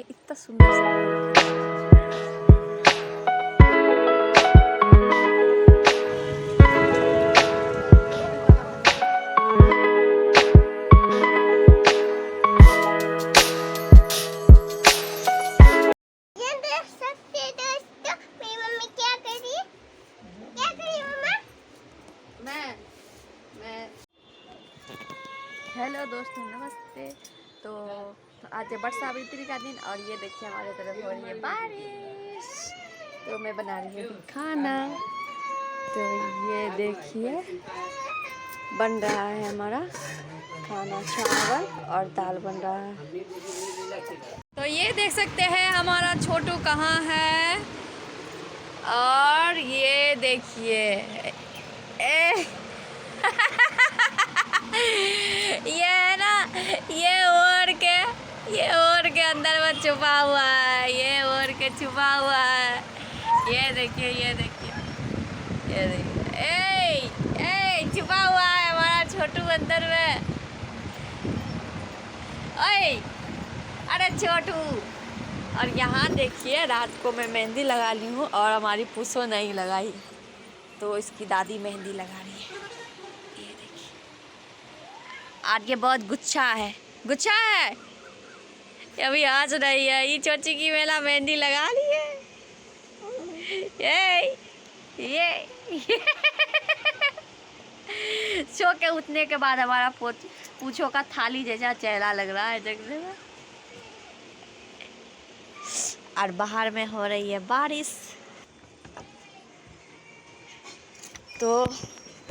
में इतना सुंदर सा हेलो दोस्तों, नमस्ते। तो आज है वर्षावृत्ति का दिन और ये देखिए हमारे तरफ हो रही है बारिश। तो मैं बना रही हूँ खाना। तो ये देखिए बन रहा है हमारा खाना, चावल और दाल बन रहा है। तो ये देख सकते हैं हमारा छोटू कहाँ है। और ये देखिए ये है ना, ये ओढ़ के अंदर में छुपा हुआ है। ये ओढ़ के छुपा हुआ है। ये देखिए ए छुपा हुआ है हमारा छोटू अंदर में। ओए अरे छोटू। और यहाँ देखिए रात को मैं मेहंदी लगा ली हूँ और हमारी पूछो नहीं लगाई, तो इसकी दादी मेहंदी लगा रही है। ये देखिए आज ये बहुत गुच्छा है अभी हंस रही है। ये छोटी की मेला मेहंदी लगा ली है। ये सो के उठने के बाद हमारा पूछो का थाली जैसा चेहरा लग रहा है देखने में। और बाहर में हो रही है बारिश। तो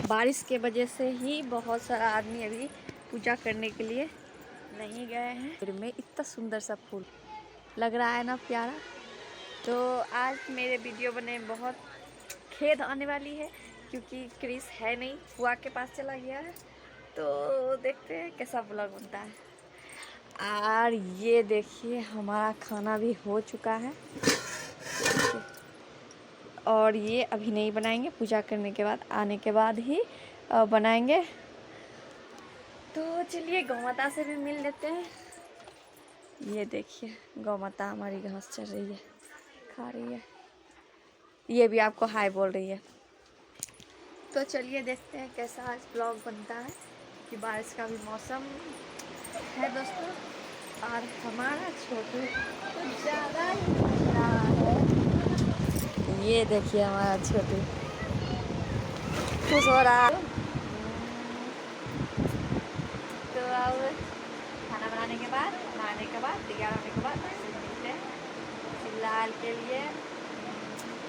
बारिश के वजह से ही बहुत सारा आदमी अभी पूजा करने के लिए नहीं गए हैं। फिर में इतना सुंदर सा फूल लग रहा है ना, प्यारा। तो आज मेरे वीडियो बने बहुत खेद आने वाली है क्योंकि क्रिस है नहीं, फुआ के पास चला गया है। तो देखते हैं कैसा ब्लॉग बनता है। और ये देखिए हमारा खाना भी हो चुका है और ये अभी नहीं बनाएंगे, पूजा करने के बाद आने के बाद ही बनाएंगे। तो चलिए गौ माता से भी मिल लेते हैं। ये देखिए गौ माता हमारी घास चल रही है, खा रही है। ये भी आपको हाय बोल रही है। तो चलिए देखते हैं कैसा आज ब्लॉग बनता है कि बारिश का भी मौसम है दोस्तों। और हमारा छोटू कुछ ज़्यादा ही हंस रहा है। ये देखिए हमारा छोटू खुश हो रहा है। तो अब खाना बनाने के बाद तैयार होने के बाद मिलते हैं। फिलहाल के लिए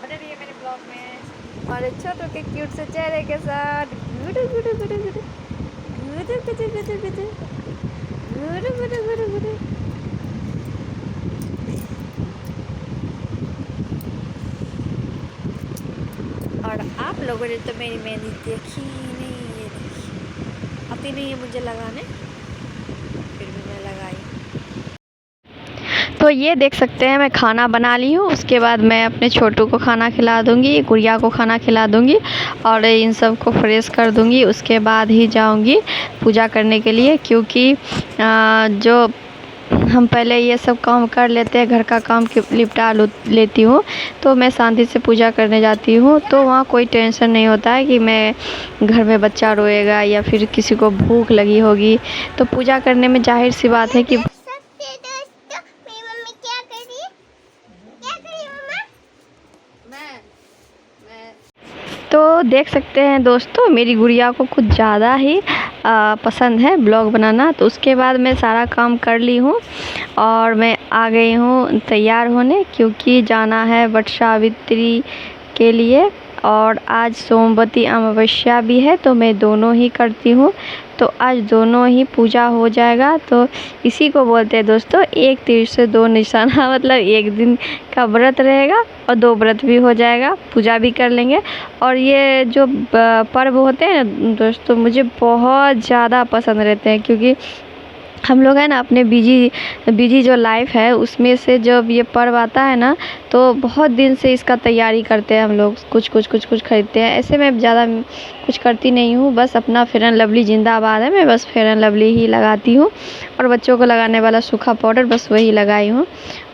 बने रहिए मेरे ब्लॉग में हमारे छोटू के क्यूट से चेहरे के साथ। गुडू गुडू गुडू गुडू गुडू गुडू गुडू गुडू गुडू गुडू गुडू गुडू। और आप लोगों ने तो मेरी मेहंदी देखी नहीं। ये देखिए आती नहीं है मुझे लगाने, फिर भी मैं लगाई। तो ये देख सकते हैं मैं खाना बना ली हूँ। उसके बाद मैं अपने छोटू को खाना खिला दूँगी, गुड़िया को खाना खिला दूँगी और इन सब को फ्रेश कर दूँगी। उसके बाद ही जाऊँगी पूजा करने के लिए, क्योंकि जो हम पहले ये सब काम कर लेते हैं, घर का काम निपटा लेती हूँ, तो मैं शांति से पूजा करने जाती हूँ। तो वहाँ कोई टेंशन नहीं होता है कि मैं घर में बच्चा रोएगा या फिर किसी को भूख लगी होगी। तो पूजा करने में जाहिर सी बात है कि तो देख सकते हैं दोस्तों मेरी गुड़िया को कुछ ज़्यादा ही पसंद है ब्लॉग बनाना। तो उसके बाद मैं सारा काम कर ली हूँ और मैं आ गई हूँ तैयार होने, क्योंकि जाना है वर्षावृत्ति के लिए। और आज सोमवती अमावस्या भी है, तो मैं दोनों ही करती हूँ। तो आज दोनों ही पूजा हो जाएगा। तो इसी को बोलते हैं दोस्तों एक तीर से दो निशाना। मतलब एक दिन का व्रत रहेगा और दो व्रत भी हो जाएगा, पूजा भी कर लेंगे। और ये जो पर्व होते हैं ना दोस्तों, मुझे बहुत ज़्यादा पसंद रहते हैं, क्योंकि हम लोग है ना अपने बिजी जो लाइफ है उसमें से जब ये पर्व आता है ना, तो बहुत दिन से इसका तैयारी करते हैं हम लोग। कुछ खरीदते हैं। ऐसे में ज़्यादा कुछ करती नहीं हूँ, बस अपना फेयर एंड लवली जिंदाबाद है, मैं बस फेयर एंड लवली ही लगाती हूँ। और बच्चों को लगाने वाला सूखा पाउडर बस वही लगाई हूँ।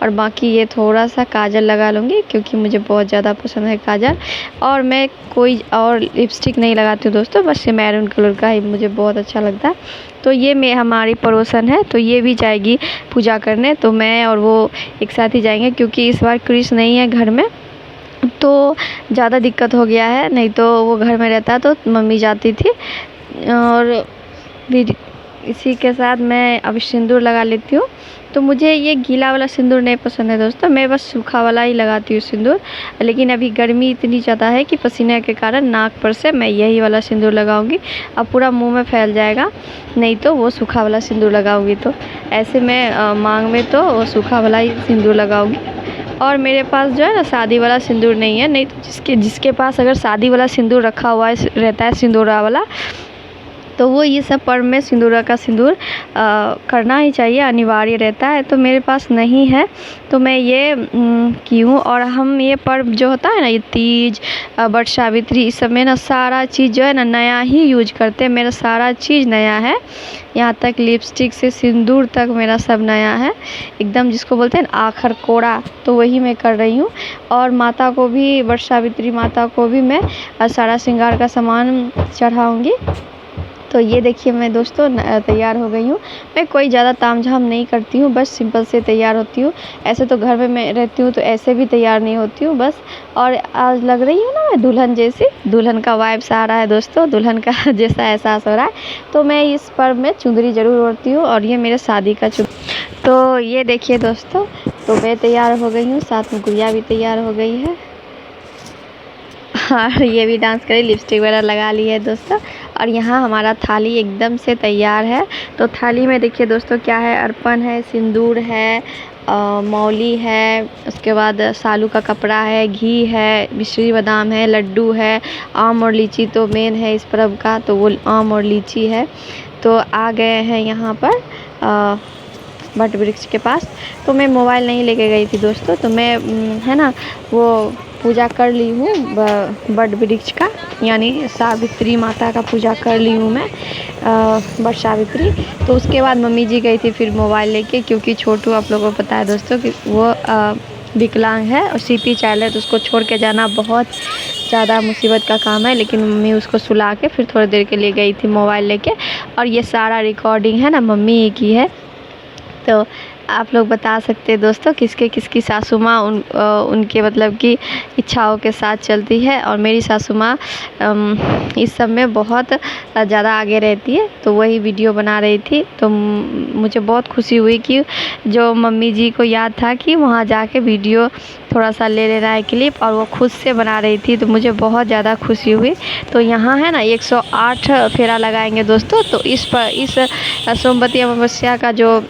और बाकी ये थोड़ा सा काजल लगा लूँगी क्योंकि मुझे बहुत ज़्यादा पसंद है काजल। और मैं कोई और लिपस्टिक नहीं लगाती हूँ दोस्तों, बस ये मैरून कलर का ही मुझे बहुत अच्छा लगता है। तो ये मैं हमारी पड़ोसन है, तो ये भी जाएगी पूजा करने, तो मैं और वो एक साथ ही जाएंगे क्योंकि इस बार क्रिश नहीं है घर में, तो ज़्यादा दिक्कत हो गया है। नहीं तो वो घर में रहता तो मम्मी जाती थी। और फिर इसी के साथ मैं अब सिंदूर लगा लेती हूँ। तो मुझे ये गीला वाला सिंदूर नहीं पसंद है दोस्तों, मैं बस सूखा वाला ही लगाती हूँ सिंदूर। लेकिन अभी गर्मी इतनी ज़्यादा है कि पसीने के कारण नाक पर से मैं यही वाला सिंदूर लगाऊंगी। अब पूरा मुंह में फैल जाएगा, नहीं तो वो सूखा वाला सिंदूर लगाऊंगी। तो ऐसे मैं मांग में तो वो सूखा वाला ही सिंदूर लगाऊंगी। और मेरे पास जो है ना शादी वाला सिंदूर नहीं है, नहीं तो जिसके पास अगर शादी वाला सिंदूर रखा हुआ है रहता है सिंदूरा वाला, तो वो ये सब पर्व में सिंदूरा का सिंदूर करना ही चाहिए, अनिवार्य रहता है। तो मेरे पास नहीं है, तो मैं ये की हूँ। और हम ये पर्व जो होता है ना, ये तीज, वट सावित्री, इस सब में ना सारा चीज़ जो है ना नया ही यूज करते हैं। मेरा सारा चीज़ नया है, यहाँ तक लिपस्टिक से सिंदूर तक मेरा सब नया है एकदम, जिसको बोलते हैं ना आखर कोड़ा, तो वही मैं कर रही हूँ। और माता को भी, वट सावित्री माता को भी मैं सारा श्रृंगार का सामान चढ़ाऊँगी। तो ये देखिए मैं दोस्तों तैयार हो गई हूँ। मैं कोई ज़्यादा तामझाम नहीं करती हूँ, बस सिंपल से तैयार होती हूँ। ऐसे तो घर में मैं रहती हूँ तो ऐसे भी तैयार नहीं होती हूँ बस। और आज लग रही हूँ ना मैं दुल्हन जैसी, दुल्हन का वाइब्स आ रहा है दोस्तों, दुल्हन का जैसा एहसास हो रहा है। तो मैं इस पर्व में चुंदरी ज़रूर ओढ़ती हूँ, और ये मेरे शादी का तो ये देखिए दोस्तों, तो मैं तैयार हो गई हूँ, साथ में गुड़िया भी तैयार हो गई है। और ये भी डांस करी, लिपस्टिक वगैरह लगा ली है दोस्तों। और यहाँ हमारा थाली एकदम से तैयार है। तो थाली में देखिए दोस्तों क्या है, अर्पण है, सिंदूर है, मौली है, उसके बाद सालू का कपड़ा है, घी है, मिश्री बादाम है, लड्डू है, आम और लीची तो मेन है इस पर्व का, तो वो आम और लीची है। तो आ गए हैं यहाँ पर वट वृक्ष के पास। तो मैं मोबाइल नहीं लेके गई थी दोस्तों, तो मैं है ना वो पूजा कर ली हूँ वट वृक्ष का, यानी सावित्री माता का पूजा कर ली हूँ मैं, वट सावित्री। तो उसके बाद मम्मी जी गई थी फिर मोबाइल लेके, क्योंकि छोटू आप लोगों को पता है दोस्तों कि वो विकलांग है और सीपी चाइल्ड है, तो उसको छोड़ के जाना बहुत ज़्यादा मुसीबत का काम है। लेकिन मम्मी उसको सुला के फिर थोड़ी देर के लिए गई थी मोबाइल लेके। और ये सारा रिकॉर्डिंग है ना मम्मी ही की है। तो आप लोग बता सकते हैं दोस्तों किसकी सासू माँ उनके मतलब कि इच्छाओं के साथ चलती है, और मेरी सासू माँ इस सब में बहुत ज़्यादा आगे रहती है। तो वही वीडियो बना रही थी, तो मुझे बहुत खुशी हुई कि जो मम्मी जी को याद था कि वहाँ जाके वीडियो थोड़ा सा ले लेना है क्लिप, और वो खुद से बना रही थी, तो मुझे बहुत ज़्यादा खुशी हुई। तो यहाँ है ना 108 फेरा लगाएंगे दोस्तों। तो इस सोमवती अमावस्या का जो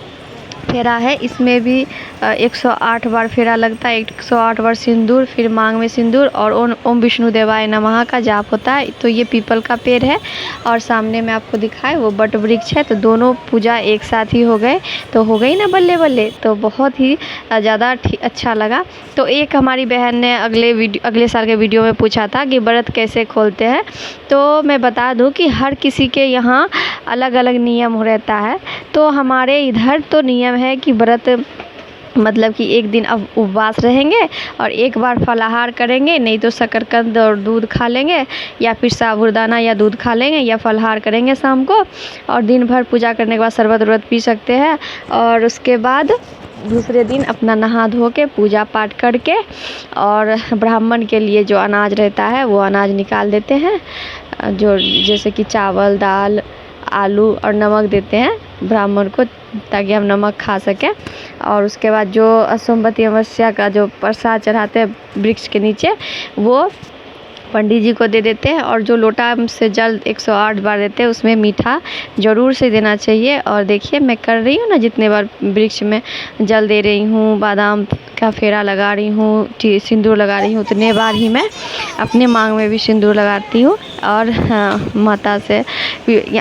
फेरा है, इसमें भी 108 बार फेरा लगता है, 108 बार सिंदूर, फिर मांग में सिंदूर, और ओम विष्णु देवाय नमः का जाप होता है। तो ये पीपल का पेड़ है, और सामने में आपको दिखाए वो वट वृक्ष है। तो दोनों पूजा एक साथ ही हो गए, तो हो गई ना बल्ले बल्ले। तो बहुत ही ज़्यादा अच्छा लगा। तो एक हमारी बहन ने अगले साल के वीडियो में पूछा था कि व्रत कैसे खोलते हैं। तो मैं बता दूं कि हर किसी के यहाँ अलग अलग नियम रहता है। तो हमारे इधर तो नियम है कि व्रत मतलब कि एक दिन अब उपवास रहेंगे, और एक बार फलाहार करेंगे, नहीं तो शकरकंद और दूध खा लेंगे, या फिर साबूदाना या दूध खा लेंगे, या फलाहार करेंगे शाम को, और दिन भर पूजा करने के बाद शरबत वरबत पी सकते हैं। और उसके बाद दूसरे दिन अपना नहा धो के पूजा पाठ करके, और ब्राह्मण के लिए जो अनाज रहता है वो अनाज निकाल देते हैं, जो जैसे कि चावल, दाल, आलू और नमक देते हैं ब्राह्मण को, ताकि हम नमक खा सकें। और उसके बाद जो सोमवती अमावस्या का जो प्रसाद चढ़ाते हैं वृक्ष के नीचे, वो पंडित जी को दे देते हैं। और जो लोटा से जल 108 बार देते हैं, उसमें मीठा ज़रूर से देना चाहिए। और देखिए मैं कर रही हूँ ना, जितने बार वृक्ष में जल दे रही हूँ, बादाम का फेरा लगा रही हूँ, सिंदूर लगा रही हूँ, उतने बार ही मैं अपने मांग में भी सिंदूर लगाती हूँ। और माता से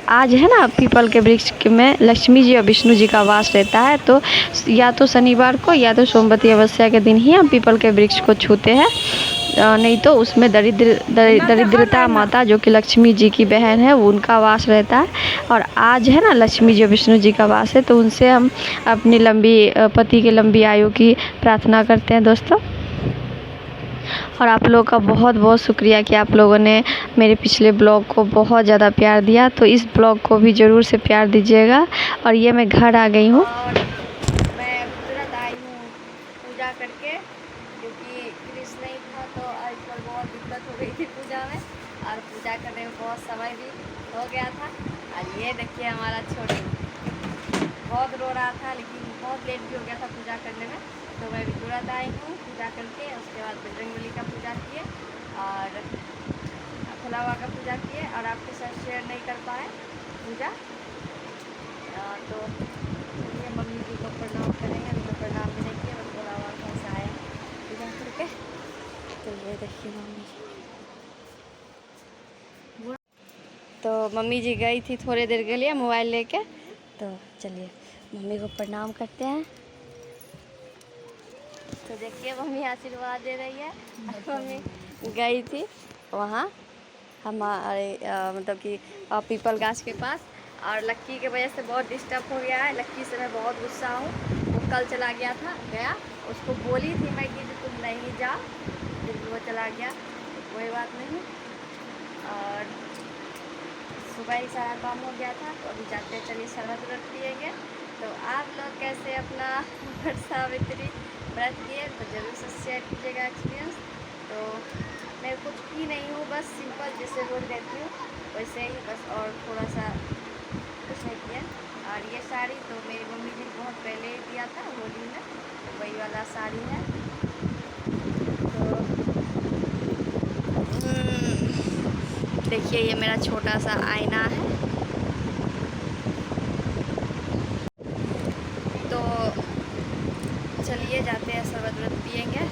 आज है ना पीपल के वृक्ष में लक्ष्मी जी और विष्णु जी का वास रहता है। तो या तो शनिवार को या तो सोमवती अमावस्या के दिन ही हम पीपल के वृक्ष को छूते हैं। नहीं तो उसमें दरिद्रता माता जो कि लक्ष्मी जी की बहन है वो उनका वास रहता है। और आज है ना लक्ष्मी जी विष्णु जी का वास है, तो उनसे हम अपनी पति की लंबी आयु की प्रार्थना करते हैं दोस्तों। और आप लोगों का बहुत बहुत शुक्रिया कि आप लोगों ने मेरे पिछले ब्लॉग को बहुत ज़्यादा प्यार दिया, तो इस ब्लॉग को भी ज़रूर से प्यार दीजिएगा। और ये मैं घर आ गई हूँ और मैं तुरंत आई हूँ पूजा करके, क्योंकि क्रिस नहीं था तो आजकल बहुत दिक्कत हो गई थी पूजा में, और पूजा करने में बहुत समय भी हो गया था। और ये देखिए हमारा छोटू बहुत रो रहा था, लेकिन बहुत लेट भी हो गया था पूजा करने में, तो मैं भी तुरंत आई हूँ पूजा करके। उसके बाद बजरंगबली का पूजा किए और भोला बाबा का पूजा किए, और आपके साथ शेयर नहीं कर पाए पूजा। तो ये मम्मी जी को प्रणाम करेंगे, उनको प्रणाम भी नहीं किए, बस भोला बाबा का ऐसा आया पूजा करके। तो ये देखिए मम्मी जी, तो मम्मी जी गई थी थोड़ी देर के लिए मोबाइल लेके, तो चलिए मम्मी को प्रणाम करते हैं। तो देखिए मम्मी आशीर्वाद दे रही है। मम्मी गई थी वहाँ हमारे मतलब कि पीपल गाछ के पास, और लक्की की वजह से बहुत डिस्टर्ब हो गया है। लक्की से मैं बहुत गुस्सा हूँ, वो कल चला गया, उसको बोली थी मैं कि तुम नहीं जाओ, फिर वो चला गया, कोई बात नहीं। और सुबह ही सारा काम हो गया था, तो अभी जाते चलिए शरबत व्रत पिएंगे। तो आप लोग कैसे अपना वट सावित्री व्रत किए तो जरूर से शेयर कीजिएगा एक्सपीरियंस। तो मैं कुछ भी नहीं हूँ, बस सिंपल जैसे रोज रहती हूँ वैसे ही, बस और थोड़ा सा कुछ नहीं किया। और ये साड़ी तो मेरी मम्मी जी बहुत पहले ही दिया था होली में, तो वही वाला साड़ी है। तो देखिए ये मेरा छोटा सा आईना है। तो चलिए जाते हैं शरबत व्रत पिएंगे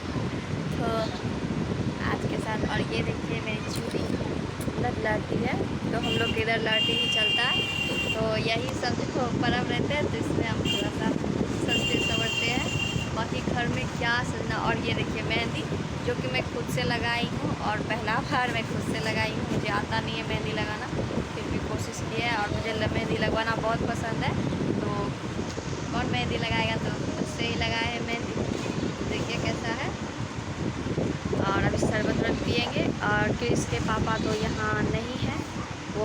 तो आज के साथ। और ये देखिए मेरी चूड़ी लड़ती है, तो हम लोग के इधर लड़ती ही चलता है, तो यही सब जो पर्व रहते हैं तो इसमें हम थोड़ा सा सजते संवरते हैं। बाकी घर में क्या सजना। और ये देखिए मेहंदी जो कि मैं खुद से लगाई हूँ, और पहला बार मैं खुद से लगाई हूँ, मुझे आता नहीं है मेहंदी लगाना, फिर भी कोशिश की है। और मुझे मेहंदी लगवाना बहुत पसंद है, तो कौन मेहंदी लगाएगा, तो खुद से ही लगाए है मेहंदी। देखिए कैसा है। और अभी शरबत व्रत पिएंगे। और क्रिस के पापा तो यहाँ नहीं है, वो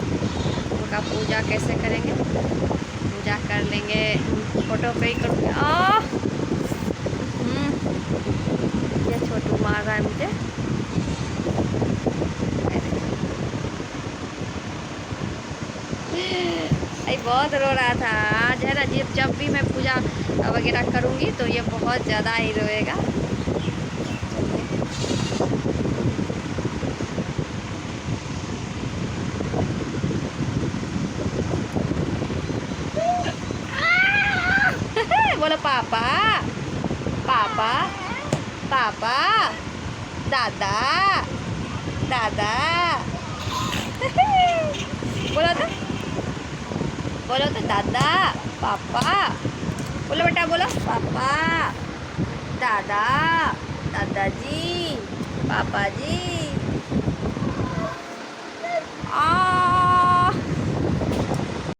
उनका पूजा कैसे करेंगे, पूजा कर लेंगे, फोटो पे ही करूँगी। ये छोटू मार रहा है मुझे। बहुत रो रहा था आज, है ना। जब भी मैं पूजा वगैरह करूँगी तो ये बहुत ज़्यादा ही रोएगा। बोलो पापा पापा पापा, दादा दादा। बोलो तो दादा पापा, बोलो बेटा, बोलो पापा दादा दादाजी पापा जी।